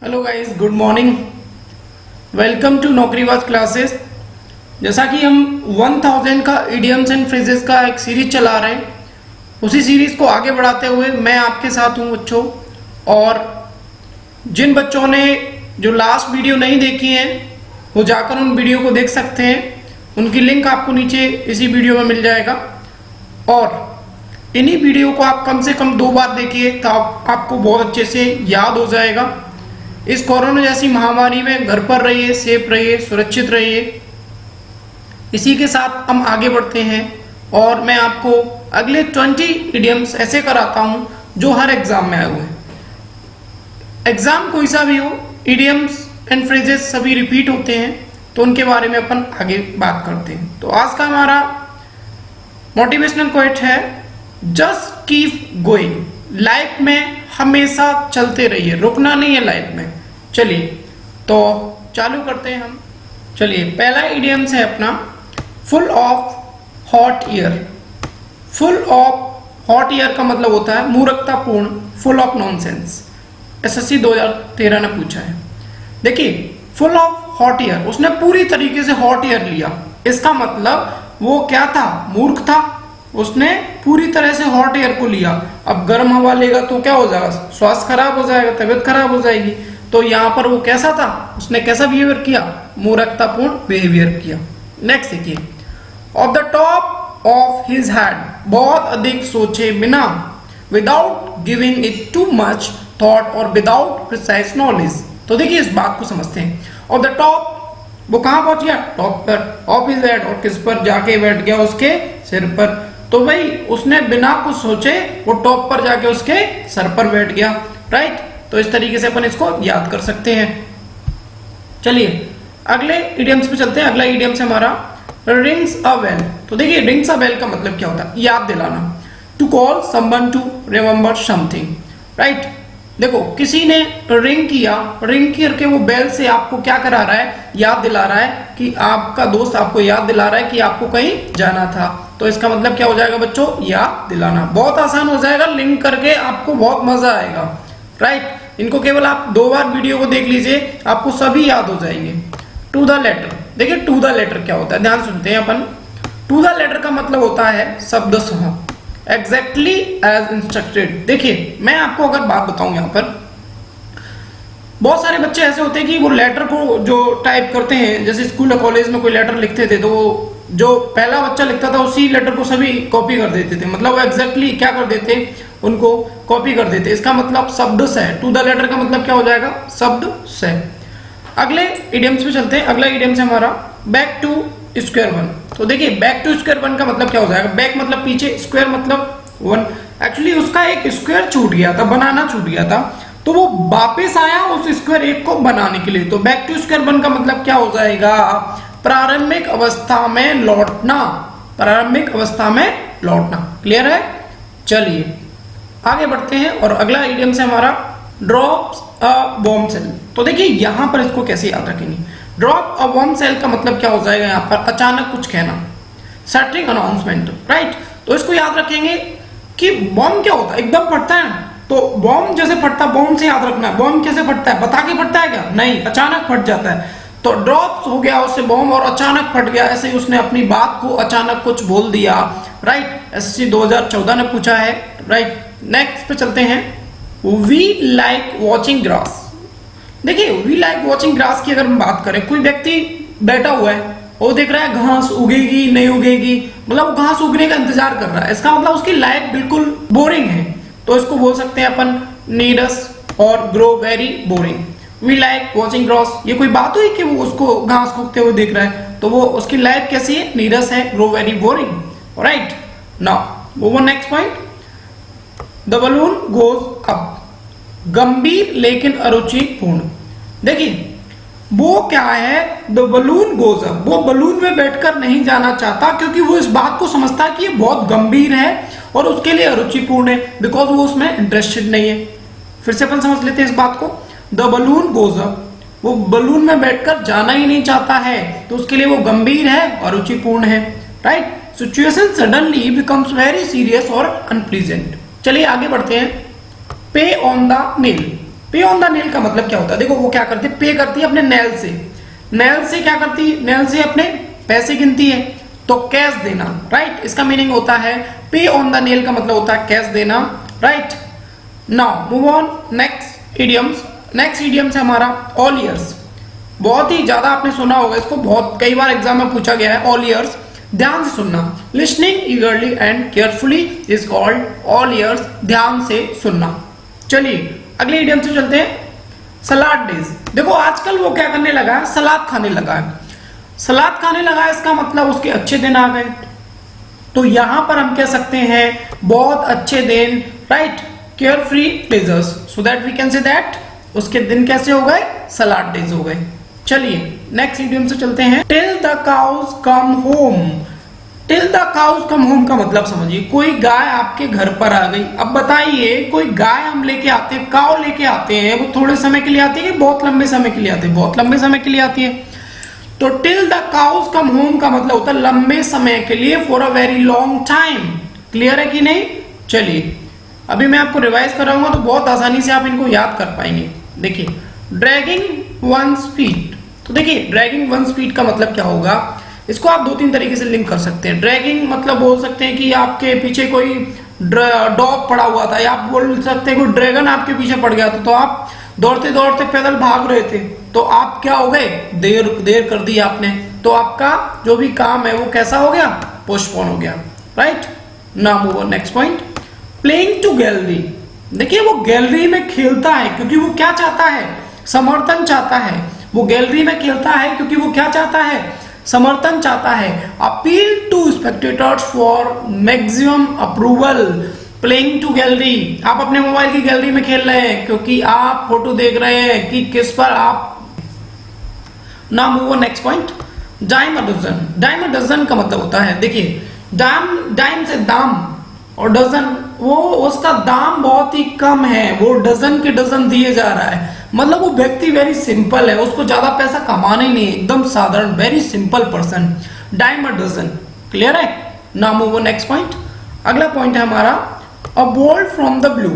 Hello guys, good morning. Welcome to Naukribaz classes. जैसा कि हम 1000 का इडियम्स एंड फ्रेजेस का एक सीरीज चला रहे हैं, उसी सीरीज को आगे बढ़ाते हुए मैं आपके साथ हूं बच्चों। और जिन बच्चों ने जो लास्ट वीडियो नहीं देखी है वो जाकर उन वीडियो को देख सकते हैं। उनकी लिंक आपको नीचे इसी वीडियो में मिल जाएगा। और इन्हीं वीडियो को आप कम से कम 2 बार देखिए तो आपको बहुत अच्छे से याद हो जाएगा। इस कोरोना जैसी महामारी में घर पर रहिए, सेफ रहिए, सुरक्षित रहिए। इसी के साथ हम आगे बढ़ते हैं और मैं आपको अगले 20 इडियम्स ऐसे कराता हूं जो हर एग्जाम में आए हुए हैं। एग्जाम कोई सा भी हो, इडियम्स एंड फ्रेजेस सभी रिपीट होते हैं, तो उनके बारे में अपन आगे बात करते हैं। तो आज का हमारा मोटिवेशनल कोट है, जस्ट कीप गोइंग। लाइफ में हमेशा चलते रहिए, रुकना नहीं है लाइफ में। चलिए तो चालू करते हैं हम। चलिए, पहला इडियम्स है अपना full of hot year. Full of hot year का मतलब होता है मूर्खतापूर्ण, फुल ऑफ नॉनसेंस। एसएससी 2013 ने पूछा है। देखिए, फुल ऑफ हॉट ईयर, उसने पूरी तरीके से हॉट ईयर लिया। इसका मतलब वो क्या था? मूर्ख था। उसने पूरी तरह से हॉट एयर को लिया। अब गर्म हवा लेगा तो क्या हो जाएगा? स्वास्थ्य खराब हो जाएगा, तबीयत खराब हो जाएगी। तो यहाँ पर वो कैसा था? उसने कैसा बिहेवियर किया? मूर्खतापूर्ण बिहेवियर किया। नेक्स्ट देखिए, of the top of his head, बहुत अधिक सोचे बिना, without giving it too much thought और विदाउट प्रिसाइज नॉलेज। तो देखिए इस बात को समझते हैं। ऑफ द टॉप, वो कहां पहुंच गया? टॉप पर। ऑफ हिज हेड, और किस पर जाके बैठ गया? उसके सिर पर। तो भाई उसने बिना कुछ सोचे वो टॉप पर जाके उसके सर पर बैठ गया। राइट? तो इस तरीके से अपन इसको याद कर सकते हैं। चलिए अगले इडियम्स पे चलते हैं। अगला इडियम्स है हमारा रिंग्स अ बेल। तो देखिए रिंग्स अ बेल का मतलब क्या होता है? याद दिलाना। To call someone to remember something. Right? देखो, किसी ने रिंग किया, रिंग करके वो बेल से आपको क्या करा रहा है? याद दिला रहा है कि आपका दोस्त आपको याद दिला रहा है कि आपको कहीं जाना था। तो इसका मतलब क्या हो जाएगा बच्चों? याद दिलाना। बहुत आसान हो जाएगा, लिंक करके आपको बहुत मजा आएगा। राइट? इनको केवल आप 2 बार वीडियो को देख लीजिए, आपको सभी याद हो जाएंगे। To the letter. देखिए टू द लेटर क्या होता है, ध्यान सुनते हैं अपन। टू द लेटर का मतलब होता है शब्द सह, एग्जैक्टली एज इंस्ट्रक्टेड। देखिए मैं आपको अगर बात बताऊं, यहां पर बहुत सारे बच्चे ऐसे होते हैं कि वो लेटर को जो टाइप करते हैं, जैसे स्कूल या कॉलेज में कोई लेटर लिखते थे तो जो पहला बच्चा लिखता था उसी लेटर को सभी कॉपी कर देते थे। मतलब वो एग्जैक्टली क्या कर देते? उनको कॉपी कर देते। इसका मतलब शब्द से। टू द लेटर का मतलब क्या हो जाएगा? शब्द से। अगले इडियम्स पे चलते हैं। अगला इडियम्स है हमारा बैक टू स्क्वायर वन। तो देखिए बैक टू स्क्वायर वन का मतलब क्या हो जाएगा? बैक मतलब पीछे, स्क्वायर मतलब 1। एक्चुअली उसका एक स्क्वायर छूट गया था, बनाना छूट गया था, तो वो वापस आया उस स्क्वायर 1 को बनाने के लिए। तो बैक टू स्क्वायर वन का मतलब क्या हो जाएगा? प्रारंभिक अवस्था में लौटना। प्रारंभिक अवस्था में लौटना। क्लियर है? चलिए आगे बढ़ते हैं और अगला इडियम से हमारा ड्रॉप्स अ बॉम्ब सेल। तो देखिए यहां पर इसको कैसे याद रखेंगे? ड्रॉप अ बॉम्ब सेल का मतलब क्या हो जाएगा? यहां पर अचानक कुछ कहना, सटरिंग अनाउंसमेंट। राइट? तो इसको याद रखेंगे कि बॉम्ब क्या होता है? एकदम फटता है। तो बॉम्ब जैसे फटता, बॉम्ब से याद रखना है। बॉम्ब कैसे फटता है? बता के फटता है क्या? नहीं, अचानक फट जाता है। तो ड्रॉप्स हो गया उससे बॉम्ब और अचानक फट गया। ऐसे ही उसने अपनी बात को अचानक कुछ बोल दिया। राइट? एसएससी 2014 ने पूछा है। राइट? नेक्स्ट पे चलते हैं। We like watching grass. देखिए वी लाइक वॉचिंग ग्रास की अगर हम बात करें, कोई व्यक्ति बैठा हुआ है, वो देख रहा है घास उगेगी नहीं उगेगी, मतलब वो घास उगने का इंतजार कर रहा है। इसका मतलब उसकी लाइफ बिल्कुल बोरिंग है। तो इसको बोल सकते हैं अपन नीरस और grow very boring. We like watching grass, ये कोई बात हुई कि वो उसको घास उगते हुए देख रहा है? तो वो उसकी लाइफ कैसी है? नीरस है, grow very boring. Right? Now move on next point. The balloon goes up. गंभीर लेकिन अरुचिपूर्ण। देखिए वो क्या है? The balloon goes up. वो बलून में बैठकर नहीं जाना चाहता क्योंकि वो इस बात को समझता है कि ये बहुत गंभीर है और उसके लिए अरुचिपूर्ण है, बिकॉज वो उसमें इंटरेस्टेड नहीं है। फिर से अपन समझ लेते हैं इस बात को। द बलून गोज अप, वो बलून में बैठकर जाना ही नहीं चाहता है, तो उसके लिए वो गंभीर है और अरुचिपूर्ण है। Right? Situation suddenly becomes very serious और अनप्लीजेंट। चलिए आगे बढ़ते हैं। पे ऑन द नेल। पे ऑन द नेल का मतलब क्या होता है? देखो वो क्या करती है, पे करती है अपने नेल से। नेल से क्या करती है? नेल से अपने पैसे गिनती है, तो कैश देना, राइट। इसका मीनिंग होता है पे ऑन द नेल का मतलब होता है कैश देना, right. Now move on next idioms. Next idioms है हमारा ऑल ईयर्स। बहुत ही ज्यादा आपने सुना होगा इसको, बहुत कई बार एग्जाम में पूछा गया है। ऑल ईयर्स, ध्यान से सुनना। Listening ईगरली and carefully is called all years. ध्यान से सुनना। चलिए अगले इडियम से चलते हैं, सलाद डेज। देखो आजकल वो क्या करने लगा है, सलाद खाने लगा है। सलाद खाने लगा है, इसका मतलब उसके अच्छे दिन आ गए। तो यहां पर हम कह सकते हैं बहुत अच्छे दिन, right, carefree pleasures, so that we can say that उसके दिन कैसे हो गए, सलाद डेज हो गए। चलिए नेक्स्ट इडियम से चलते हैं, till the cows come home. Till the cows come home का मतलब समझिए, कोई गाय आपके घर पर आ गई। अब बताइए, कोई गाय हम लेके आते हैं, काउ लेके आते हैं, वो थोड़े समय के लिए आती है कि बहुत लंबे समय के लिए आती है? बहुत लंबे समय के लिए आती है। तो till the cows come home का मतलब होता है लंबे समय के लिए, for a very long time. Clear है कि नहीं? चलिए अभी मैं आपको रिवाइज कराऊंगा तो बहुत आसानी से आप इनको याद कर पाएंगे। देखिए ड्रैगिंग वंस फीट। तो देखिए ड्रैगिंग वंस फीट का मतलब क्या होगा, इसको आप 2-3 तरीके से लिंक कर सकते हैं। ड्रैगिंग मतलब बोल सकते हैं कि आपके पीछे कोई डॉग पड़ा हुआ था, या आप बोल सकते हैं कोई ड्रैगन आपके पीछे पड़ गया था, तो आप दौड़ते दौड़ते पैदल भाग रहे थे, तो आप क्या हो गए, देर कर दी आपने, तो आपका जो भी काम है वो कैसा हो गया, पोस्टपोन हो गया, right. Now move on next point, playing to gallery. देखिए वो गैलरी में खेलता है क्योंकि वो क्या चाहता है, समर्थन चाहता है। वो गैलरी में खेलता है क्योंकि वो क्या चाहता है, समर्थन चाहता है। Appeal to spectators for maximum approval. Playing to gallery, आप अपने मोबाइल की गैलरी में खेल रहे हैं क्योंकि आप फोटो देख रहे हैं कि किस पर आप। Now move on next point, dime a dozen. Dime a dozen का मतलब होता है, देखिए डाइम से दाम, और डजन वो उसका दाम बहुत ही कम है, वो डजन के डजन दिए जा रहा है। मतलब वो व्यक्ति वेरी सिंपल है, उसको ज्यादा पैसा कमाना ही नहीं है, एकदम साधारण, very simple person. Dime a dozen. Clear है? Now move on next point. अगला पॉइंट है हमारा a bolt from the blue.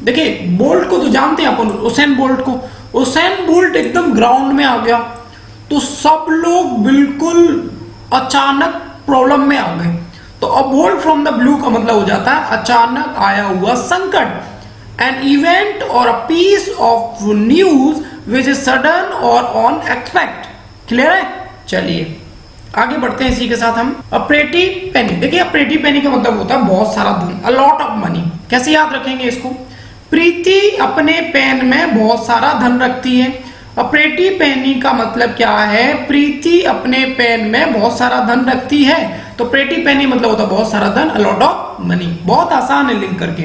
देखिए बोल्ट को तो जानते हैं अपन, उसेन बोल्ट को। उसेन बोल्ट एकदम ग्राउंड में आ गया तो सब लोग बिल्कुल अचानक प्रॉब्लम में आ गए। तो अ बोल्ट फ्रॉम द ब्लू का मतलब हो जाता है अचानक आया हुआ संकट। एन इवेंट और a piece of news which is sudden और ऑन एक्सपेक्ट। क्लियर है? चलिए आगे बढ़ते हैं इसी के साथ हम। A pretty penny. देखिए अ प्रेटी पेनी का मतलब होता है बहुत सारा धन, अ लॉट ऑफ मनी। कैसे याद रखेंगे इसको? प्रीति अपने पेन में बहुत सारा धन रखती है। अ प्रेटी पेनी का मतलब क्या है, प्रीति अपने पेन में बहुत सारा धन रखती है। तो प्रेटी पेनी मतलब होता है बहुत सारा धन, अ लॉट ऑफ मनी। बहुत आसान है लिंक करके।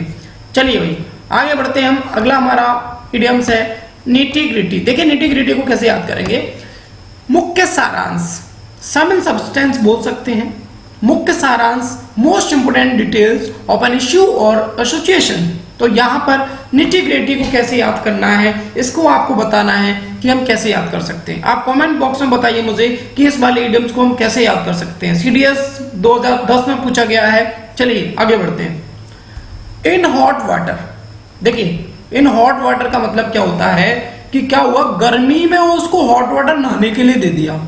चलिए भाई आगे बढ़ते हैं हम। अगला हमारा इडियम्स है नीटी ग्रिटी। देखिए नीटी ग्रिटी को कैसे याद करेंगे, मुख्य सारांश, सम इन सब्सटेंस बोल सकते हैं। मुख्य सारांश, most important details of an issue और एसोसिएशन। तो यहाँ पर निटी ग्रिटी को कैसे याद करना है, इसको आपको बताना है कि हम कैसे याद कर सकते हैं। आप कमेंट बॉक्स में बताइए मुझे कि इस वाले इडियम्स को हम कैसे याद कर सकते हैं। सीडीएस 2010 में पूछा गया है। चलिए आगे बढ़ते हैं। इन हॉट वाटर। देखिए इन हॉट वाटर का मतलब क्या होता है कि क्या हुआ, गर्मी में उसको हॉट वाटर नहाने के लिए दे दिया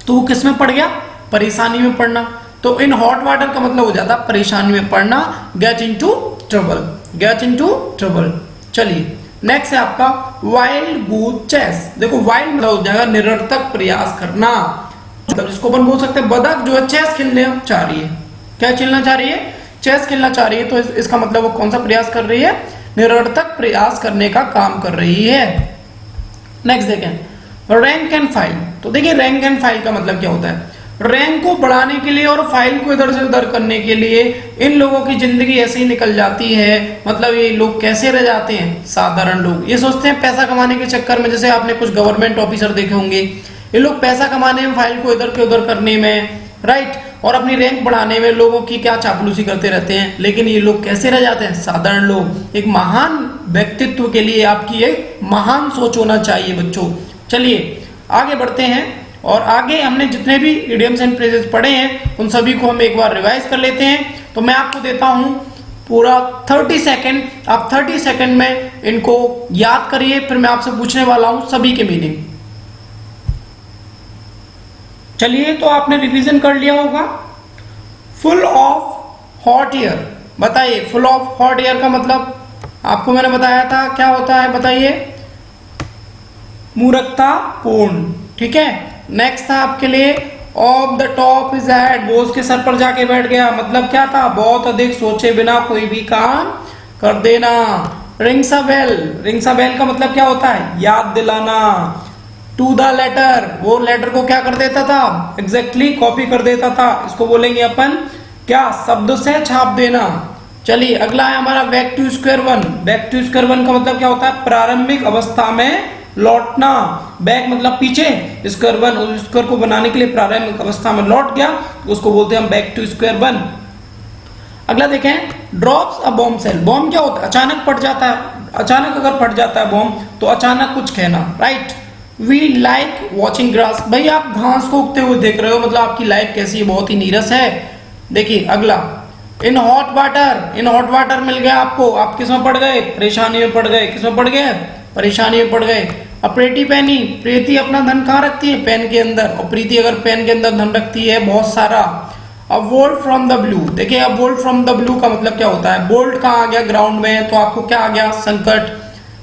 तो वो किस में पड़ गया, परेशानी में पड़ना। तो इन हॉट वाटर का मतलब हो जाता परेशानी में पड़ना, get into trouble, get into trouble. चलिए नेक्स्ट है आपका वाइल्ड गूज चेस। देखो वाइल्ड मतलब हो जाएगा निरर्थक प्रयास करना, मतलब जिसको अपन बोल सकते हैं बदक जो है चेस खेलने चाह रही है। क्या खेलना चाह रही है? चेस खेलना चाह रही है। तो इसका मतलब वो कौन सा प्रयास कर रही है, निरर्थक प्रयास करने का काम कर रही है। नेक्स्ट देखें रैंक एंड फाइल। तो देखिए रैंक एंड फाइल का मतलब क्या होता है, रैंक को बढ़ाने के लिए और फाइल को इधर से उधर करने के लिए इन लोगों की जिंदगी ऐसे ही निकल जाती है। मतलब ये लोग कैसे रह जाते हैं, साधारण लोग ये सोचते हैं पैसा कमाने के चक्कर में, जैसे आपने कुछ गवर्नमेंट ऑफिसर देखे होंगे, ये लोग पैसा कमाने में, फाइल को इधर के उधर करने में, राइट, और अपनी रैंक बढ़ाने में लोगों की क्या चापलूसी करते रहते हैं। लेकिन ये लोग कैसे रह जाते हैं, साधारण लोग। एक महान व्यक्तित्व के लिए आपकी एक महान सोच होना चाहिए बच्चों। चलिए आगे बढ़ते हैं और आगे हमने जितने भी इडियम्स एंड फ्रेजेस पढ़े हैं उन सभी को हम एक बार रिवाइज कर लेते हैं। तो मैं आपको देता हूं पूरा 30 सेकंड, आप 30 सेकंड में इनको याद करिए, फिर मैं आपसे पूछने वाला हूं सभी के मीनिंग। चलिए, तो आपने रिवीजन कर लिया होगा। फुल ऑफ हॉट एयर, बताइए फुल ऑफ हॉट एयर का मतलब आपको मैंने बताया था क्या होता है, बताइए। मूर्खता पूर्ण, ठीक है। नेक्स्ट था आपके लिए of the top is head, वो उसके सर पर जाके बैठ गया, मतलब क्या था, बहुत अधिक सोचे बिना कोई भी काम कर देना। Rings a bell, rings a bell का मतलब क्या होता है, याद दिलाना। टू द लेटर, वो लेटर को क्या कर देता था, एग्जैक्टली कॉपी कर देता था, इसको बोलेंगे अपन क्या, शब्द से छाप देना। चलिए अगला है हमारा back to square one. Back to square one का मतलब क्या होता है, प्रारंभिक अवस्था में लौटना। बैक मतलब पीछे, स्क्वायर वन, उस स्क्वायर को बनाने के लिए प्रारंभिक अवस्था में लौट गया, उसको बोलते हैं हम बैक टू स्क्वायर वन। अगला देखें, drops a bombshell. Bomb क्या होता है, अचानक फट जाता है, अचानक अगर फट जाता है बॉम्ब तो अचानक कुछ कहना, right. We like watching grass, भाई आप घास को उगते हुए देख रहे हो, मतलब आपकी लाइफ कैसी है, बहुत ही नीरस है। देखिए अगला, in hot water, in hot water मिल गया आपको, आप किसमें पड़ गए, परेशानी में पड़ गए, किसमें पड़ गए, परेशानी में पड़ गए। अब प्रीति पेनी, प्रीति अपना धन कहाँ रखती है, पेन के अंदर, और प्रीति अगर पेन के अंदर धन रखती है बहुत सारा। अब बोल्ट फ्रॉम द ब्लू, देखिए अब बोल्ट फ्रॉम द ब्लू का मतलब क्या होता है, बोल्ट कहाँ आ गया, ग्राउंड में, तो आपको क्या आ गया, संकट।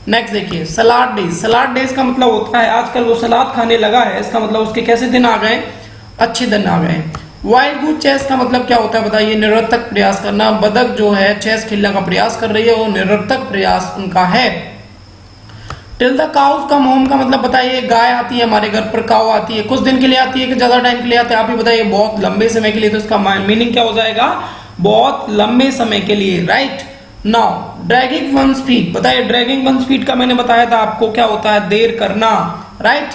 नेक्स्ट देखिए, सलाद डेज, सलाद डेज का मतलब होता है आजकल वो सलाद खाने लगा है, इसका मतलब उसके कैसे दिन आ गए, अच्छे दिन आ गए। वाइल्ड गूस चेस का मतलब क्या होता है, बताइए, निरर्थक प्रयास करना। बदक जो है चेस खेलने का प्रयास कर रही है, वो निरर्थक प्रयास उनका है। Till the cows come home का मतलब बताइए, गाय आती है हमारे घर पर, काऊ आती है, कुछ दिन के लिए आती है कि ज्यादा टाइम के लिए आती है, आप ही बताइए, बहुत लंबे समय के लिए, तो इसका मीनिंग क्या हो जाएगा, बहुत लंबे समय के लिए, right. Now dragging one speed, बताइए ड्रैगिंग वन स्पीड का मैंने बताया था आपको क्या होता है, देर करना, right.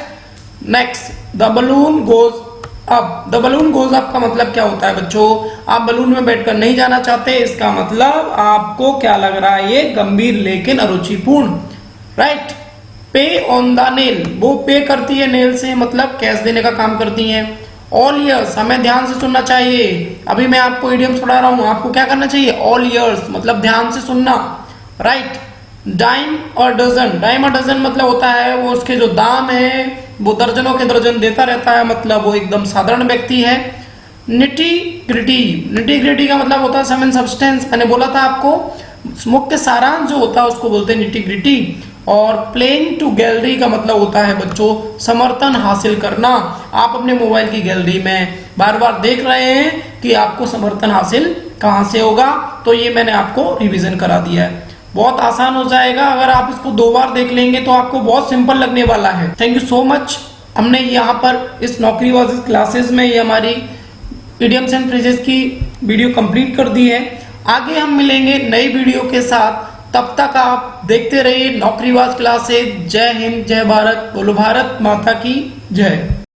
Next, the balloon goes up, the balloon goes up का मतलब क्या होता है बच्चों, आप बलून में बैठकर नहीं जाना चाहते, इसका मतलब आपको क्या लग रहा है, ये गंभीर लेकिन अरुचिपूर्ण, राइट। पे ऑन द नेल, वो पे करती है नेल से, मतलब कैश देने का काम करती हैं। ऑल ईयर्स, हमें ध्यान से सुनना चाहिए, अभी मैं आपको इडियम्स पढ़ा रहा हूं, आपको क्या करना चाहिए, ऑल ईयर्स मतलब ध्यान से सुनना, राइट। डाइम और डजन, डाइम और डजन मतलब होता है वो उसके जो दाम है वो दर्जनों के दर्जन देता रहता है, मतलब वो एकदम साधारण व्यक्ति है। निटी ग्रिटी, निटी ग्रिटी का मतलब होता है सम एंड सब्सटेंस, मैंने बोला था आपको, मुख्य सारांश जो होता है उसको बोलते हैं निटी ग्रिटी। और प्लेइंग टू गैलरी का मतलब होता है बच्चों समर्थन हासिल करना, आप अपने मोबाइल की गैलरी में बार बार देख रहे हैं कि आपको समर्थन हासिल कहाँ से होगा, तो ये मैंने आपको रिवीजन करा दिया है, बहुत आसान हो जाएगा, अगर आप इसको 2 बार देख लेंगे तो आपको बहुत सिंपल लगने वाला है। थैंक यू सो मच, हमने यहाँ पर इस नौकरीबाजी क्लासेस में ये हमारी इडियम्स एंड फ्रेजेस की वीडियो कंप्लीट कर दी है। आगे हम मिलेंगे नई वीडियो के साथ, तब तक आप देखते रहिए नौकरीबाज क्लासेस। जय हिंद, जय भारत, बोलो भारत माता की जय।